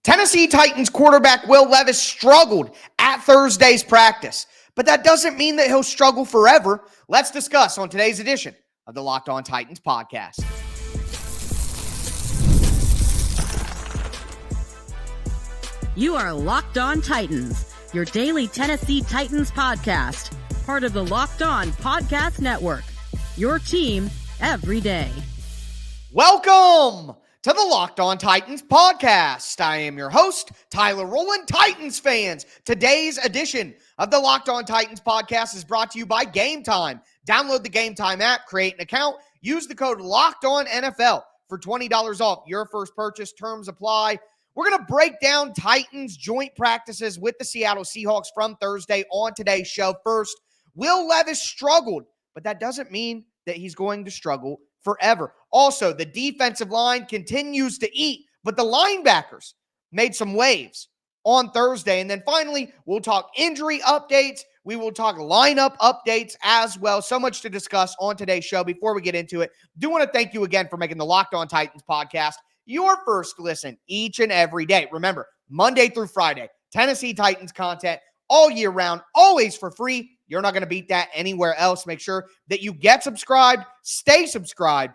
Tennessee Titans quarterback Will Levis struggled at Thursday's practice, but that doesn't mean that he'll struggle forever. Let's discuss on today's edition of the Locked On Titans podcast. You are Locked On Titans, your daily Tennessee Titans podcast, part of the Locked On Podcast Network, your team every day. Welcome to the Locked On Titans podcast. I am your host, Tyler Rowland. Titans fans, today's edition of the Locked On Titans podcast is brought to you by Game Time. Download the Game Time app, create an account, use the code LOCKEDONNFL for $20 off your first purchase. Terms apply. We're going to break down Titans joint practices with the Seattle Seahawks from Thursday on today's show. First, Will Levis struggled, but that doesn't mean that he's going to struggle forever. Also, the defensive line continues to eat, but the linebackers made some waves on Thursday. And then finally, we'll talk injury updates. We will talk lineup updates as well. So much to discuss on today's show. Before we get into it, do want to thank you again for making the Locked On Titans podcast your first listen each and every day. Remember, Monday through Friday, Tennessee Titans content all year round, always for free. You're not going to beat that anywhere else. Make sure that you get subscribed, stay subscribed.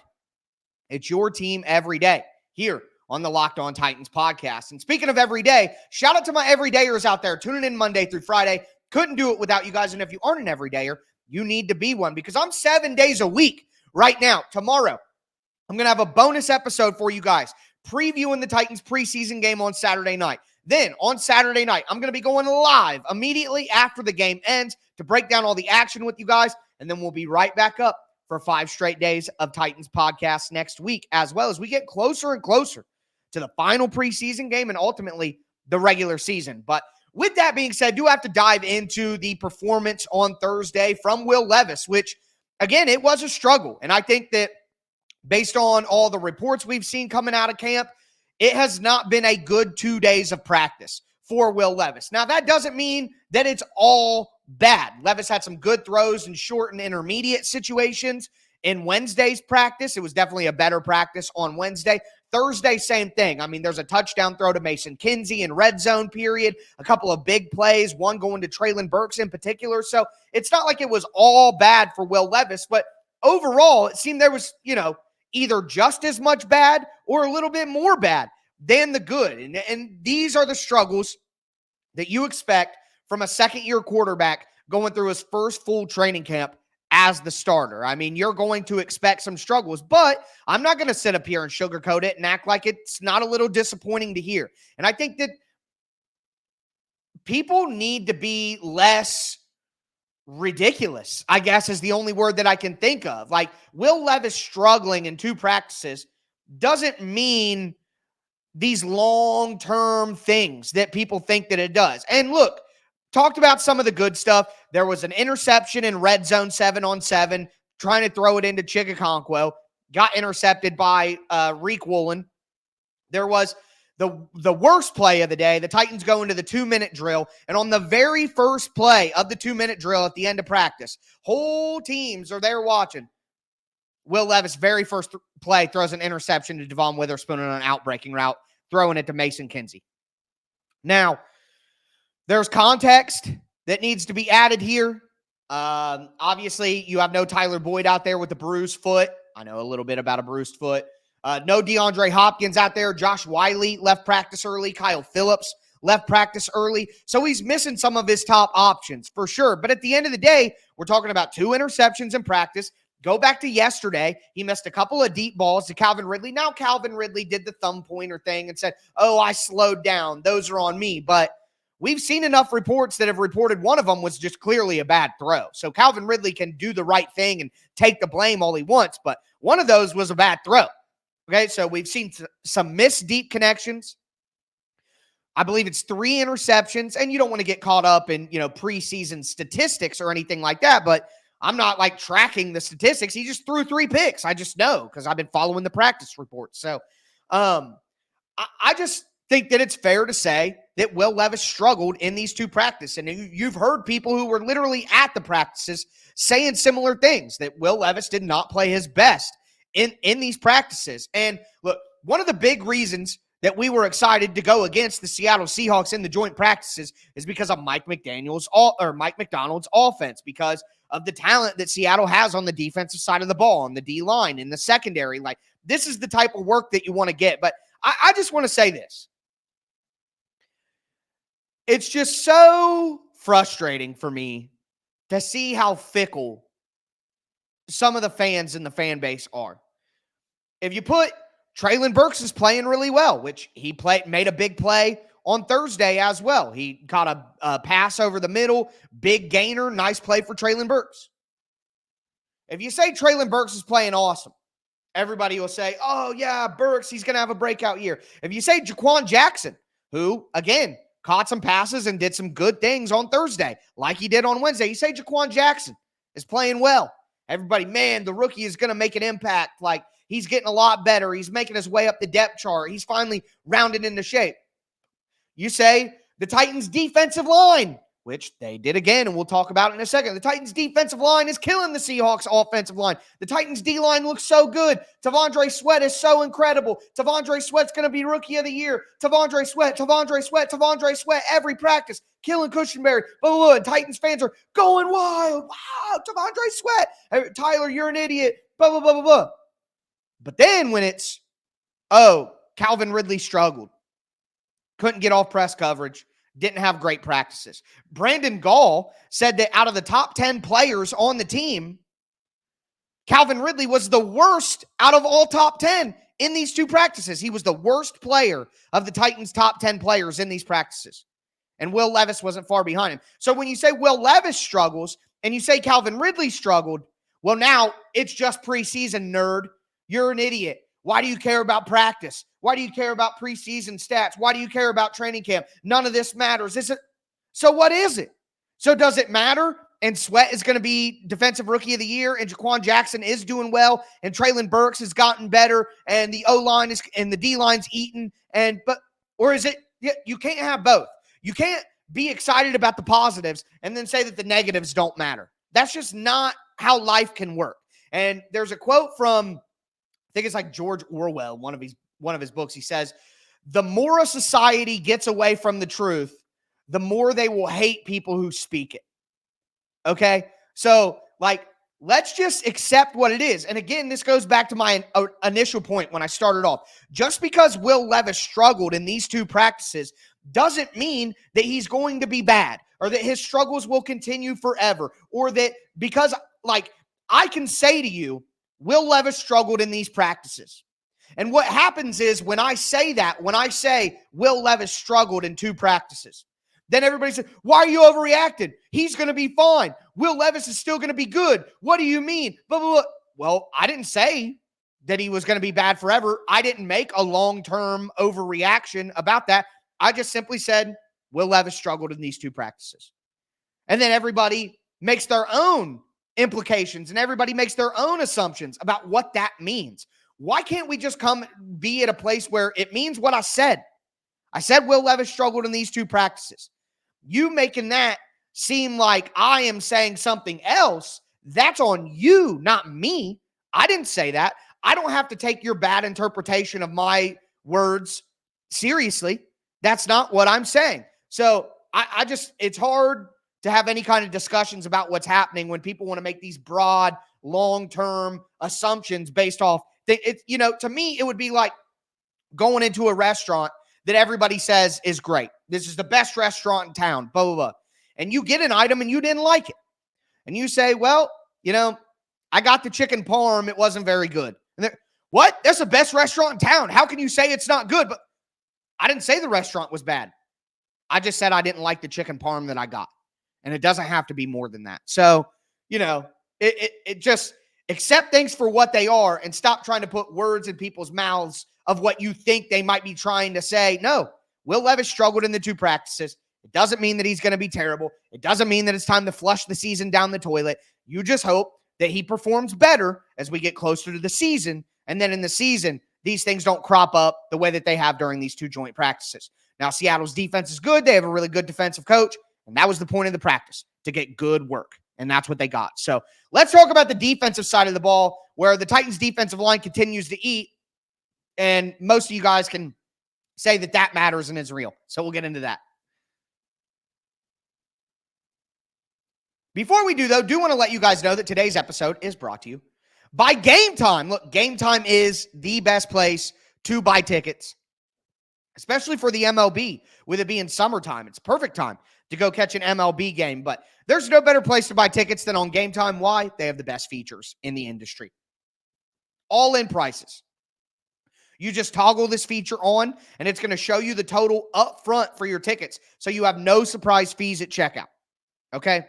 It's your team every day here on the Locked On Titans podcast. And speaking of every day, shout out to my everydayers out there tuning in Monday through Friday. Couldn't do it without you guys. And if you aren't an everydayer, you need to be one because I'm 7 days a week right now. Tomorrow, I'm going to have a bonus episode for you guys, previewing the Titans preseason game on Saturday night. Then on Saturday night, I'm going to be going live immediately after the game ends to break down all the action with you guys. And then we'll be right back up for 5 straight days of Titans podcasts next week, as well as we get closer and closer to the final preseason game and ultimately the regular season. But with that being said, do have to dive into the performance on Thursday from Will Levis, which, again, it was a struggle. And I think that based on all the reports we've seen coming out of camp, it has not been a good 2 days of practice for Will Levis. Now, that doesn't mean that it's all bad. Levis had some good throws in short and intermediate situations in Wednesday's practice. It was definitely a better practice on Wednesday. Thursday, same thing. I mean, there's a touchdown throw to Mason Kinsey in red zone period, a couple of big plays, one going to Treylon Burks in particular. So it's not like it was all bad for Will Levis, but overall, it seemed there was, either just as much bad or a little bit more bad than the good. And these are the struggles that you expect from a second-year quarterback going through his first full training camp as the starter. I mean, you're going to expect some struggles, but I'm not going to sit up here and sugarcoat it and act like it's not a little disappointing to hear. And I think that people need to be less ridiculous, I guess, is the only word that I can think of. Like, Will Levis struggling in 2 practices doesn't mean these long-term things that people think that it does. And look, talked about some of the good stuff. There was an interception in red zone 7-on-7, trying to throw it into Chiggaconquo, got intercepted by Reek Woolen. There was the worst play of the day. The Titans go into the 2-minute drill, and on the very first play of the 2-minute drill at the end of practice, whole teams are there watching. Will Levis, very first play, throws an interception to Devon Witherspoon on an out-breaking route, throwing it to Mason Kinsey. Now, there's context that needs to be added here. Obviously, you have no Tyler Boyd out there with a bruised foot. I know a little bit about a bruised foot. No DeAndre Hopkins out there. Josh Wiley left practice early. Kyle Phillips left practice early. So he's missing some of his top options for sure. But at the end of the day, we're talking about 2 interceptions in practice. Go back to yesterday. He missed a couple of deep balls to Calvin Ridley. Now Calvin Ridley did the thumb pointer thing and said, oh, I slowed down. Those are on me. But we've seen enough reports that have reported one of them was just clearly a bad throw. So Calvin Ridley can do the right thing and take the blame all he wants. But one of those was a bad throw. Okay, so we've seen some missed deep connections. I believe it's 3 interceptions, and you don't want to get caught up in, preseason statistics or anything like that, but I'm not like tracking the statistics. He just threw 3 picks. I just know because I've been following the practice reports. So I just think that it's fair to say that Will Levis struggled in these 2 practices. And you've heard people who were literally at the practices saying similar things, that Will Levis did not play his best in these practices. And look, one of the big reasons that we were excited to go against the Seattle Seahawks in the joint practices is because of Mike Macdonald's offense, because of the talent that Seattle has on the defensive side of the ball, on the D-line, in the secondary. Like, this is the type of work that you want to get. But I just want to say this. It's just so frustrating for me to see how fickle some of the fans in the fan base are. If you put Treylon Burks is playing really well, which he made a big play on Thursday as well. He caught a pass over the middle, big gainer, nice play for Treylon Burks. If you say Treylon Burks is playing awesome, everybody will say, oh yeah, Burks, he's going to have a breakout year. If you say Jah'Quan Jackson, who, again, caught some passes and did some good things on Thursday, like he did on Wednesday, you say Jah'Quan Jackson is playing well. Everybody, man, the rookie is going to make an impact. Like, he's getting a lot better. He's making his way up the depth chart. He's finally rounded into shape. You say the Titans' defensive line, which they did again, and we'll talk about it in a second. The Titans' defensive line is killing the Seahawks' offensive line. The Titans' D-line looks so good. T'Vondre Sweat is so incredible. T'Vondre Sweat's going to be Rookie of the Year. T'Vondre Sweat, every practice. Killing Cushenberry. Blah, blah, blah. And Titans fans are going wild. Wow, T'Vondre Sweat. Hey, Tyler, you're an idiot. Blah, blah, blah, blah, blah. But then when it's, Calvin Ridley struggled. Couldn't get off press coverage. Didn't have great practices. Brandon Gall said that out of the top 10 players on the team, Calvin Ridley was the worst out of all top 10 in these two practices. He was the worst player of the Titans' top 10 players in these practices. And Will Levis wasn't far behind him. So when you say Will Levis struggles and you say Calvin Ridley struggled, well, now it's just preseason, nerd. You're an idiot. Why do you care about practice? Why do you care about preseason stats? Why do you care about training camp? None of this matters. So what is it? So does it matter? And Sweat is going to be Defensive Rookie of the Year, and Jah'Quan Jackson is doing well, and Treylon Burks has gotten better, and the O-line is and the D-line's eaten, or is it? You can't have both. You can't be excited about the positives and then say that the negatives don't matter. That's just not how life can work. And there's a quote from, I think it's like George Orwell, one of his books. He says, the more a society gets away from the truth, the more they will hate people who speak it. Okay? So, let's just accept what it is. And again, this goes back to my initial point when I started off. Just because Will Levis struggled in these two practices doesn't mean that he's going to be bad or that his struggles will continue forever, or that because, I can say to you, Will Levis struggled in these practices. And what happens is when I say Will Levis struggled in two practices, then everybody says, why are you overreacting? He's going to be fine. Will Levis is still going to be good. What do you mean? Blah, blah, blah. Well, I didn't say that he was going to be bad forever. I didn't make a long-term overreaction about that. I just simply said Will Levis struggled in these two practices. And then everybody makes their own implications and everybody makes their own assumptions about what that means. Why can't we just be at a place where it means what I said? I said Will Levis struggled in these two practices. You making that seem like I am saying something else, that's on you, not me. I didn't say that. I don't have to take your bad interpretation of my words seriously. That's not what I'm saying. So it's hard to have any kind of discussions about what's happening when people want to make these broad, long-term assumptions based off. To me, it would be like going into a restaurant that everybody says is great. This is the best restaurant in town, blah, blah, blah. And you get an item and you didn't like it. And you say, well, I got the chicken parm. It wasn't very good. And what? That's the best restaurant in town. How can you say it's not good? But I didn't say the restaurant was bad. I just said I didn't like the chicken parm that I got. And it doesn't have to be more than that. So, it just accept things for what they are and stop trying to put words in people's mouths of what you think they might be trying to say. No, Will Levis struggled in the two practices. It doesn't mean that he's going to be terrible. It doesn't mean that it's time to flush the season down the toilet. You just hope that he performs better as we get closer to the season. And then in the season, these things don't crop up the way that they have during these two joint practices. Now, Seattle's defense is good. They have a really good defensive coach. And that was the point of the practice, to get good work. And that's what they got. So let's talk about the defensive side of the ball, where the Titans defensive line continues to eat. And most of you guys can say that matters and is real. So we'll get into that. Before we do, though, do want to let you guys know that today's episode is brought to you by Game Time. Look, Game Time is the best place to buy tickets, especially for the MLB, with it being summertime. It's perfect time to go catch an MLB game, but there's no better place to buy tickets than on Game Time. Why? They have the best features in the industry. All-in prices. You just toggle this feature on, and it's going to show you the total up front for your tickets, so you have no surprise fees at checkout, okay?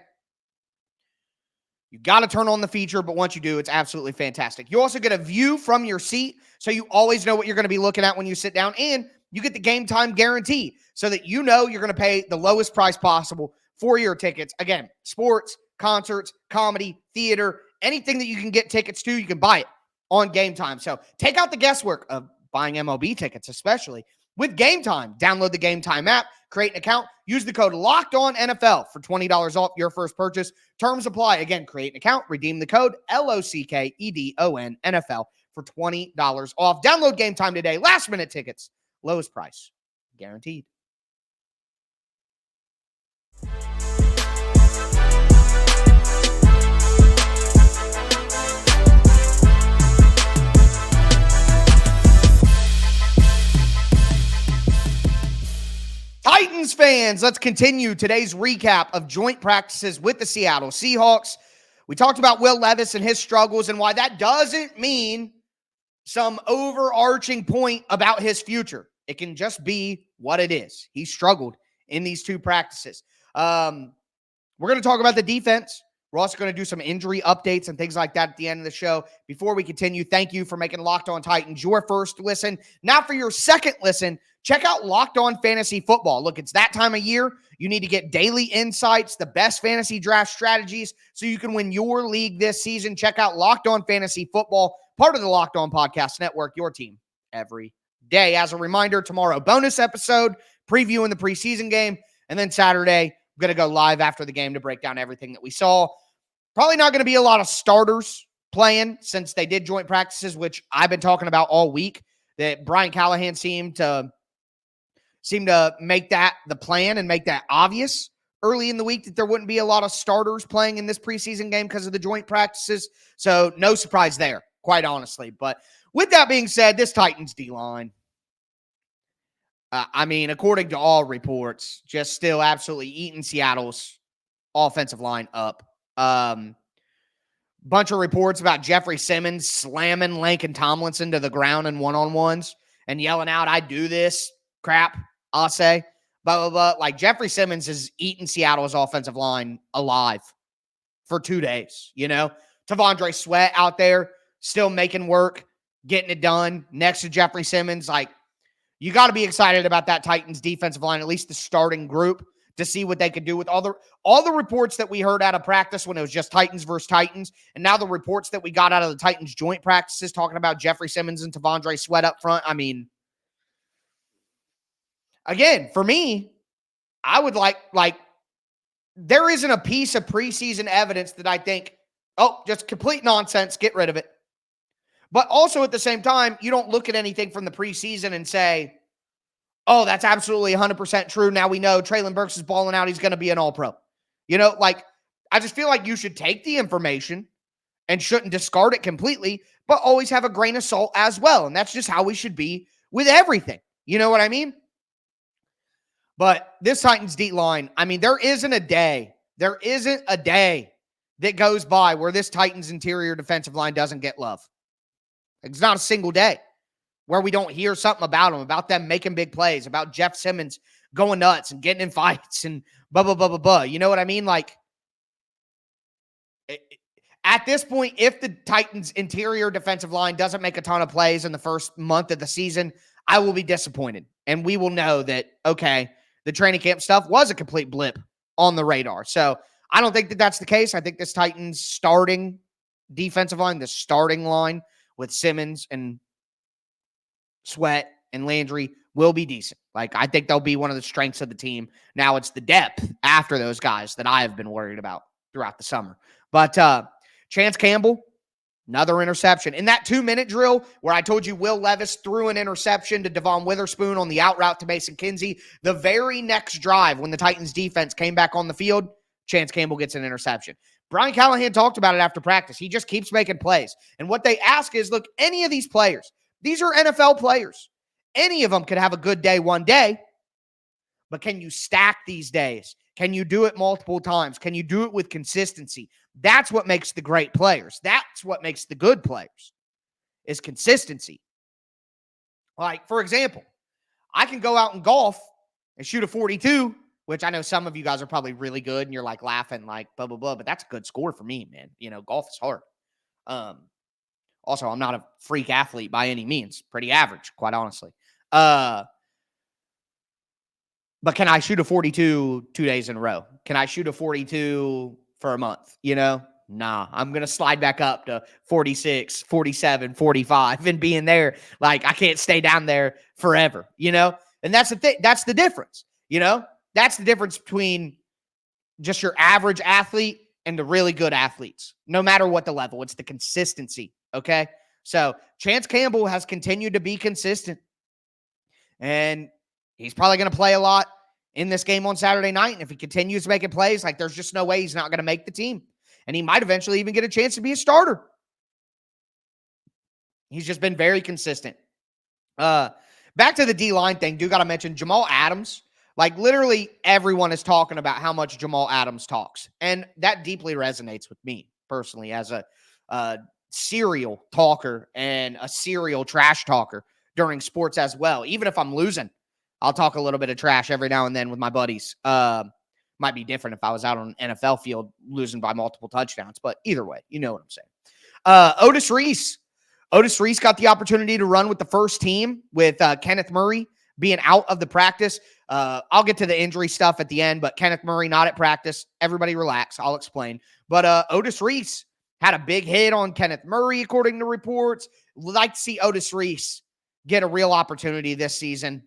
You got to turn on the feature, but once you do, it's absolutely fantastic. You also get a view from your seat, so you always know what you're going to be looking at when you sit down, and you get the Game Time guarantee so that you know you're going to pay the lowest price possible for your tickets. Again, sports, concerts, comedy, theater, anything that you can get tickets to, you can buy it on Game Time. So take out the guesswork of buying MLB tickets, especially with Game Time. Download the Game Time app, create an account, use the code LOCKEDONNFL for $20 off your first purchase. Terms apply. Again, create an account, redeem the code LOCKEDONNFL for $20 off. Download Game Time today. Last minute tickets, lowest price, guaranteed. Titans fans, let's continue today's recap of joint practices with the Seattle Seahawks. We talked about Will Levis and his struggles and why that doesn't mean some overarching point about his future. It can just be what it is. He struggled in these two practices. We're going to talk about the defense. We're also going to do some injury updates and things like that at the end of the show. Before we continue, thank you for making Locked On Titans your first listen. Now for your second listen, check out Locked On Fantasy Football. Look, it's that time of year. You need to get daily insights, the best fantasy draft strategies, so you can win your league this season. Check out Locked On Fantasy Football, part of the Locked On Podcast Network, your team every day. As a reminder, tomorrow, bonus episode, previewing the preseason game, and then Saturday, I'm going to go live after the game to break down everything that we saw. Probably not going to be a lot of starters playing since they did joint practices, which I've been talking about all week, that Brian Callahan seemed to make that the plan and make that obvious early in the week that there wouldn't be a lot of starters playing in this preseason game because of the joint practices. So no surprise there, quite honestly. But with that being said, this Titans D-line, according to all reports, just still absolutely eating Seattle's offensive line up. Bunch of reports about Jeffrey Simmons slamming Laken Tomlinson to the ground in one-on-ones and yelling out, "I do this crap, I'll say," blah, blah, blah. Like, Jeffrey Simmons has eaten Seattle's offensive line alive for 2 days, you know? T'Vondre Sweat out there still making work, getting it done next to Jeffrey Simmons. Like, you got to be excited about that Titans defensive line, at least the starting group, to see what they could do with all the reports that we heard out of practice when it was just Titans versus Titans, and now the reports that we got out of the Titans joint practices talking about Jeffrey Simmons and T'Vondre Sweat up front. I mean, again, for me, I would like there isn't a piece of preseason evidence that I think, oh, just complete nonsense, get rid of it. But also at the same time, you don't look at anything from the preseason and say, oh, that's absolutely 100% true. Now we know Treylon Burks is balling out. He's going to be an all-pro. You know, like, I just feel like you should take the information and shouldn't discard it completely, but always have a grain of salt as well. And that's just how we should be with everything. You know what I mean? But this Titans D-line, I mean, there isn't a day that goes by where this Titans interior defensive line doesn't get love. It's not a single day where we don't hear something about them making big plays, about Jeff Simmons going nuts and getting in fights and blah, blah, blah, blah, blah. You know what I mean? Like, at this point, if the Titans interior defensive line doesn't make a ton of plays in the first month of the season, I will be disappointed. And we will know that, okay, the training camp stuff was a complete blip on the radar. So I don't think that that's the case. I think this Titans starting defensive line, the starting line with Simmons and Sweat and Landry will be decent. Like, I think they'll be one of the strengths of the team. Now it's the depth after those guys that I have been worried about throughout the summer. But Chance Campbell, Another interception. In that 2-minute drill where I told you Will Levis threw an interception to Devon Witherspoon on the out route to Mason Kinsey, the very next drive when the Titans defense came back on the field, Chance Campbell gets an interception. Brian Callahan talked about it after practice. He just keeps making plays. And what they ask is, look, any of these players, these are NFL players. Any of them could have a good day one day, but can you stack these days? Can you do it multiple times? Can you do it with consistency? That's what makes the great players. That's what makes the good players, is consistency. Like, for example, I can go out and golf and shoot a 42, which I know some of you guys are probably really good and you're like laughing like blah, blah, blah, but that's a good score for me, man. You know, golf is hard. Also, I'm not a freak athlete by any means. Pretty average, quite honestly. But can I shoot a 42 2 days in a row? Can I shoot a 42 for a month? You know, nah, I'm going to slide back up to 46, 47, 45 and being there. Like, I can't stay down there forever, you know? And that's the thing. That's the difference, you know? That's the difference between just your average athlete and the really good athletes, no matter what the level. It's the consistency, okay? So Chance Campbell has continued to be consistent, and he's probably going to play a lot in this game on Saturday night. And if he continues making plays, like, there's just no way he's not going to make the team. And he might eventually even get a chance to be a starter. He's just been very consistent. Back to the D-line thing, do got to mention Jamal Adams. Like, literally everyone is talking about how much Jamal Adams talks. And that deeply resonates with me personally as a serial talker and a serial trash talker during sports as well. Even if I'm losing, I'll talk a little bit of trash every now and then with my buddies. Might be different if I was out on an NFL field losing by multiple touchdowns, but either way, you know what I'm saying. Otis Reese. Otis Reese got the opportunity to run with the first team with Kenneth Murray being out of the practice. I'll get to the injury stuff at the end, but Kenneth Murray not at practice. Everybody relax. I'll explain. But Otis Reese had a big hit on Kenneth Murray, according to reports. We'd like to see Otis Reese get a real opportunity this season.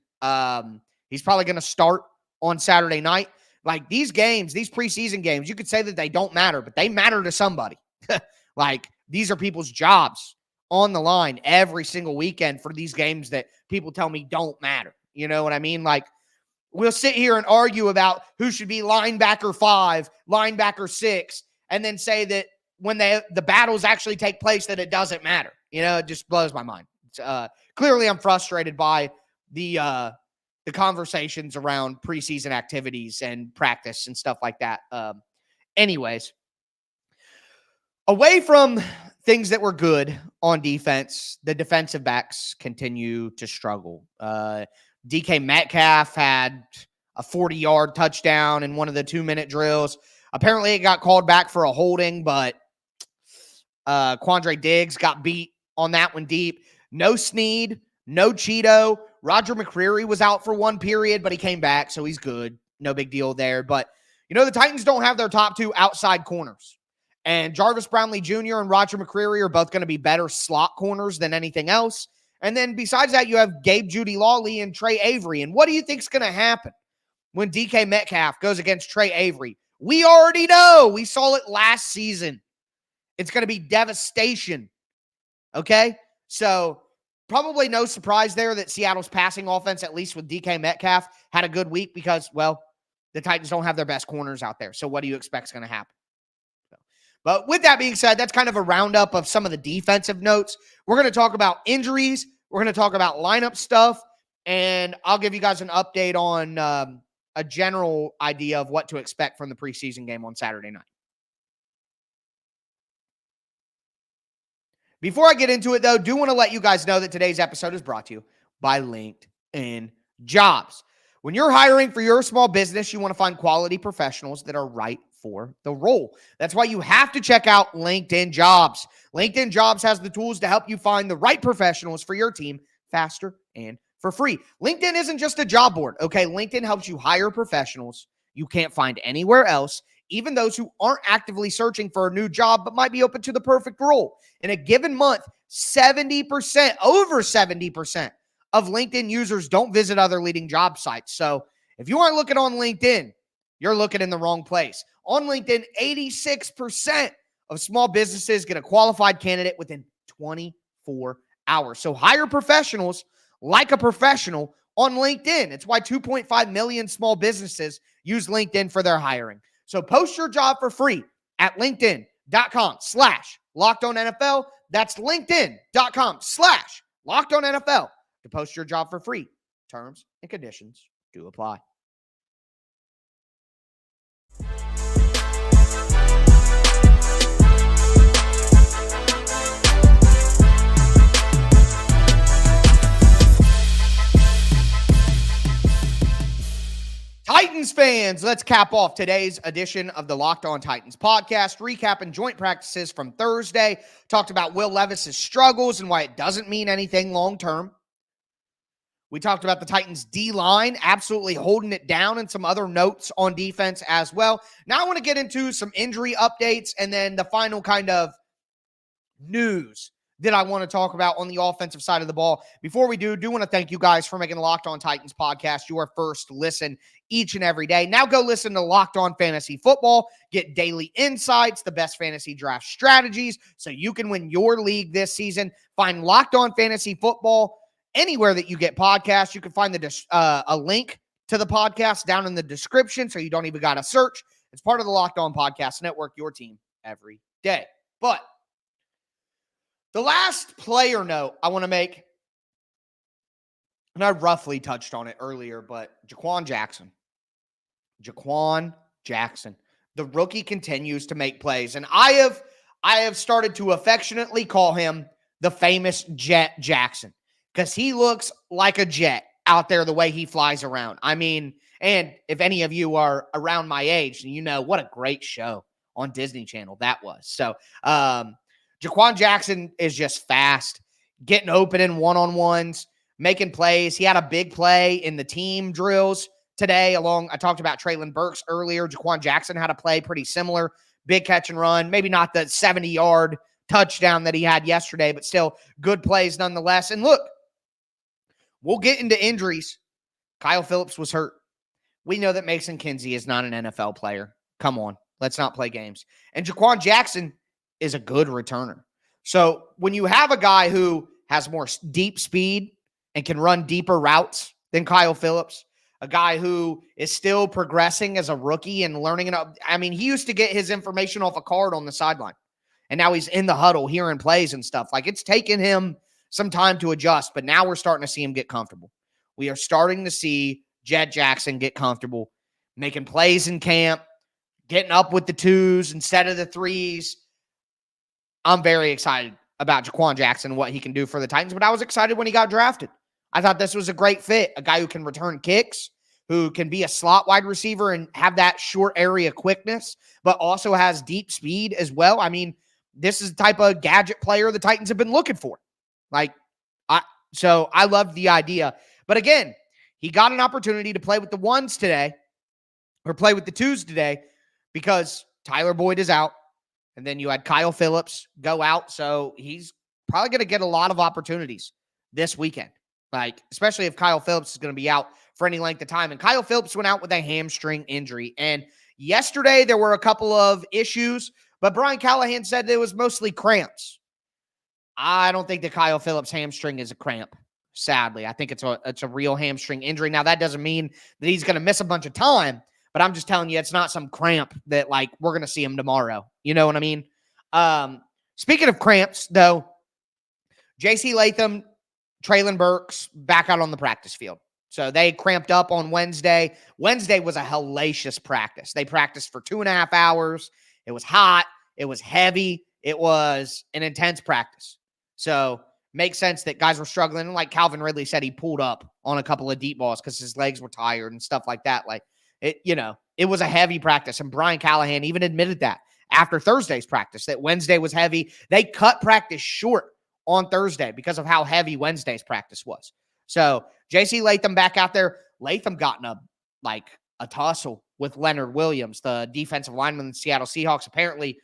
He's probably going to start on Saturday night. Like, these games, these preseason games, you could say that they don't matter, but they matter to somebody. Like, these are people's jobs on the line every single weekend for these games that people tell me don't matter. You know what I mean? Like, we'll sit here and argue about who should be linebacker 5, linebacker 6, and then say that when the battles actually take place that it doesn't matter. You know, it just blows my mind. Clearly, I'm frustrated by the conversations around preseason activities and practice and stuff like that. Anyways, away from things that were good on defense, the defensive backs continue to struggle. DK Metcalf had a 40-yard touchdown in one of the 2-minute drills. Apparently, it got called back for a holding, but Quandre Diggs got beat on that one deep. No Snead, no Cheeto. Roger McCreary was out for one period, but he came back, so he's good. No big deal there. But, you know, the Titans don't have their top 2 outside corners. And Jarvis Brownlee Jr. and Roger McCreary are both going to be better slot corners than anything else. And then besides that, you have Gabe Judy-Lawley and Trey Avery. And what do you think is going to happen when DK Metcalf goes against Trey Avery? We already know. We saw it last season. It's going to be devastation. Okay? So probably no surprise there that Seattle's passing offense, at least with DK Metcalf, had a good week because, well, the Titans don't have their best corners out there. So what do you expect is going to happen? But with that being said, that's kind of a roundup of some of the defensive notes. We're going to talk about injuries. We're going to talk about lineup stuff. And I'll give you guys an update on a general idea of what to expect from the preseason game on Saturday night. Before I get into it, though, do want to let you guys know that today's episode is brought to you by LinkedIn Jobs. When you're hiring for your small business, you want to find quality professionals that are right for the role. That's why you have to check out LinkedIn Jobs. LinkedIn Jobs has the tools to help you find the right professionals for your team faster and for free. LinkedIn isn't just a job board, okay? LinkedIn helps you hire professionals you can't find anywhere else, even those who aren't actively searching for a new job but might be open to the perfect role. In a given month, 70%, over 70% of LinkedIn users don't visit other leading job sites. So if you aren't looking on LinkedIn, you're looking in the wrong place. On LinkedIn, 86% of small businesses get a qualified candidate within 24 hours. So hire professionals like a professional on LinkedIn. It's why 2.5 million small businesses use LinkedIn for their hiring. So post your job for free at linkedin.com/LockedOnNFL. That's linkedin.com/LockedOnNFL to post your job for free. Terms and conditions do apply. Titans fans, let's cap off today's edition of the Locked On Titans podcast, recapping joint practices from Thursday. Talked about Will Levis' struggles and why it doesn't mean anything long-term. We talked about the Titans D-line absolutely holding it down and some other notes on defense as well. Now I want to get into some injury updates and then the final kind of news that I want to talk about on the offensive side of the ball. Before we do want to thank you guys for making the Locked On Titans podcast your first listen each and every day. Now go listen to Locked On Fantasy Football. Get daily insights, the best fantasy draft strategies, so you can win your league this season. Find Locked On Fantasy Football anywhere that you get podcasts. You can find a link to the podcast down in the description, so you don't even got to search. It's part of the Locked On Podcast Network, your team every day. But the last player note I want to make, and I roughly touched on it earlier, but Jah'Quan Jackson. The rookie continues to make plays, and I have started to affectionately call him the famous Jet Jackson because he looks like a jet out there the way he flies around. I mean, and if any of you are around my age, you know what a great show on Disney Channel that was. So, Jah'Quan Jackson is just fast, getting open in one-on-ones, making plays. He had a big play in the team drills today. I talked about Treylon Burks earlier. Jah'Quan Jackson had a play pretty similar, big catch and run. Maybe not the 70-yard touchdown that he had yesterday, but still good plays nonetheless. And look, we'll get into injuries. Kyle Phillips was hurt. We know that Mason Kinsey is not an NFL player. Come on, let's not play games. And Jah'Quan Jackson is a good returner. So when you have a guy who has more deep speed and can run deeper routes than Kyle Phillips, a guy who is still progressing as a rookie and learning, he used to get his information off a card on the sideline, and now he's in the huddle hearing plays and stuff. Like, it's taken him some time to adjust, but now we're starting to see him get comfortable. We are starting to see Jet Jackson get comfortable, making plays in camp, getting up with the twos instead of the threes. I'm very excited about Jah'Quan Jackson and what he can do for the Titans, but I was excited when he got drafted. I thought this was a great fit, a guy who can return kicks, who can be a slot wide receiver and have that short area quickness, but also has deep speed as well. I mean, this is the type of gadget player the Titans have been looking for. So I loved the idea. But again, he got an opportunity to play with the ones today, or play with the twos today, because Tyler Boyd is out. And then you had Kyle Phillips go out. So he's probably going to get a lot of opportunities this weekend. Especially if Kyle Phillips is going to be out for any length of time. And Kyle Phillips went out with a hamstring injury. And yesterday there were a couple of issues, but Brian Callahan said it was mostly cramps. I don't think that Kyle Phillips' hamstring is a cramp, sadly. I think it's a real hamstring injury. Now, that doesn't mean that he's going to miss a bunch of time, but I'm just telling you, it's not some cramp that, we're going to see him tomorrow. You know what I mean? Speaking of cramps, though, J.C. Latham, Treylon Burks back out on the practice field. So they cramped up on Wednesday. Wednesday was a hellacious practice. They practiced for 2.5 hours. It was hot. It was heavy. It was an intense practice. So makes sense that guys were struggling. And like Calvin Ridley said, he pulled up on a couple of deep balls because his legs were tired and stuff like that. It was a heavy practice. And Brian Callahan even admitted that after Thursday's practice, that Wednesday was heavy. They cut practice short on Thursday because of how heavy Wednesday's practice was. So J.C. Latham back out there. Latham got in a tussle with Leonard Williams, the defensive lineman in the Seattle Seahawks. Apparently,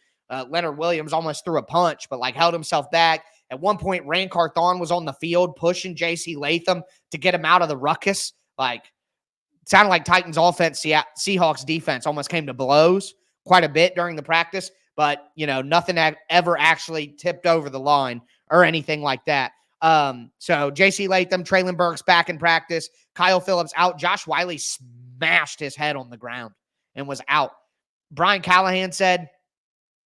Leonard Williams almost threw a punch, but held himself back. At one point, Rand Carthon was on the field pushing J.C. Latham to get him out of the ruckus. It sounded like Titans offense, Seahawks defense almost came to blows quite a bit during the practice. but, nothing ever actually tipped over the line or anything like that. So J.C. Latham, Traylon Burks back in practice. Kyle Phillips out. Josh Wiley smashed his head on the ground and was out. Brian Callahan said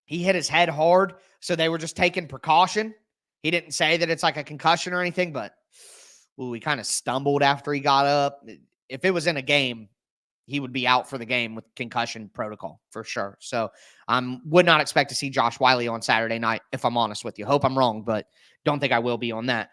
he hit his head hard, so they were just taking precaution. He didn't say that it's like a concussion or anything, but he kind of stumbled after he got up. If it was in a game, he would be out for the game with concussion protocol for sure. So I would not expect to see Josh Wiley on Saturday night, if I'm honest with you. Hope I'm wrong, but don't think I will be on that.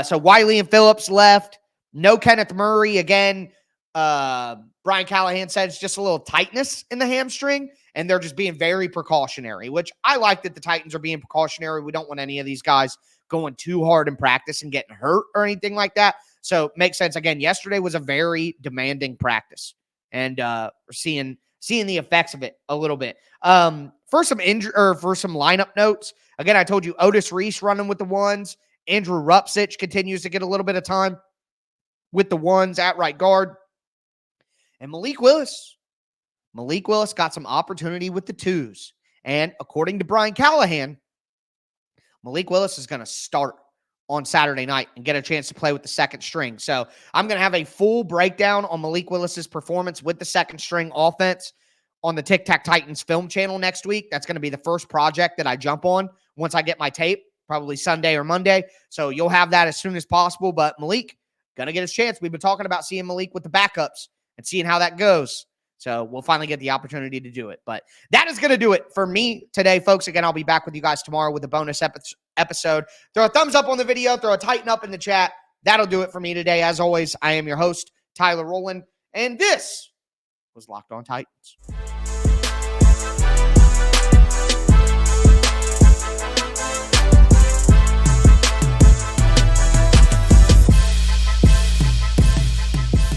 So Wiley and Phillips left. No Kenneth Murray. Again, Brian Callahan said it's just a little tightness in the hamstring, and they're just being very precautionary, which I like that the Titans are being precautionary. We don't want any of these guys going too hard in practice and getting hurt or anything like that. So makes sense. Again, yesterday was a very demanding practice, and we're seeing the effects of it a little bit. For some lineup notes, again, I told you Otis Reese running with the ones. Andrew Rupsich continues to get a little bit of time with the ones at right guard. And Malik Willis got some opportunity with the twos. And according to Brian Callahan, Malik Willis is going to start on Saturday night and get a chance to play with the second string. So I'm going to have a full breakdown on Malik Willis's performance with the second string offense on the Tic Tac Titans film channel next week. That's going to be the first project that I jump on once I get my tape, probably Sunday or Monday. So you'll have that as soon as possible. But Malik, going to get his chance. We've been talking about seeing Malik with the backups and seeing how that goes. So we'll finally get the opportunity to do it. But that is going to do it for me today, folks. Again, I'll be back with you guys tomorrow with a bonus episode. Throw a thumbs up on the video. Throw a tighten up in the chat. That'll do it for me today. As always, I am your host, Tyler Rowland, and this was Locked On Titans.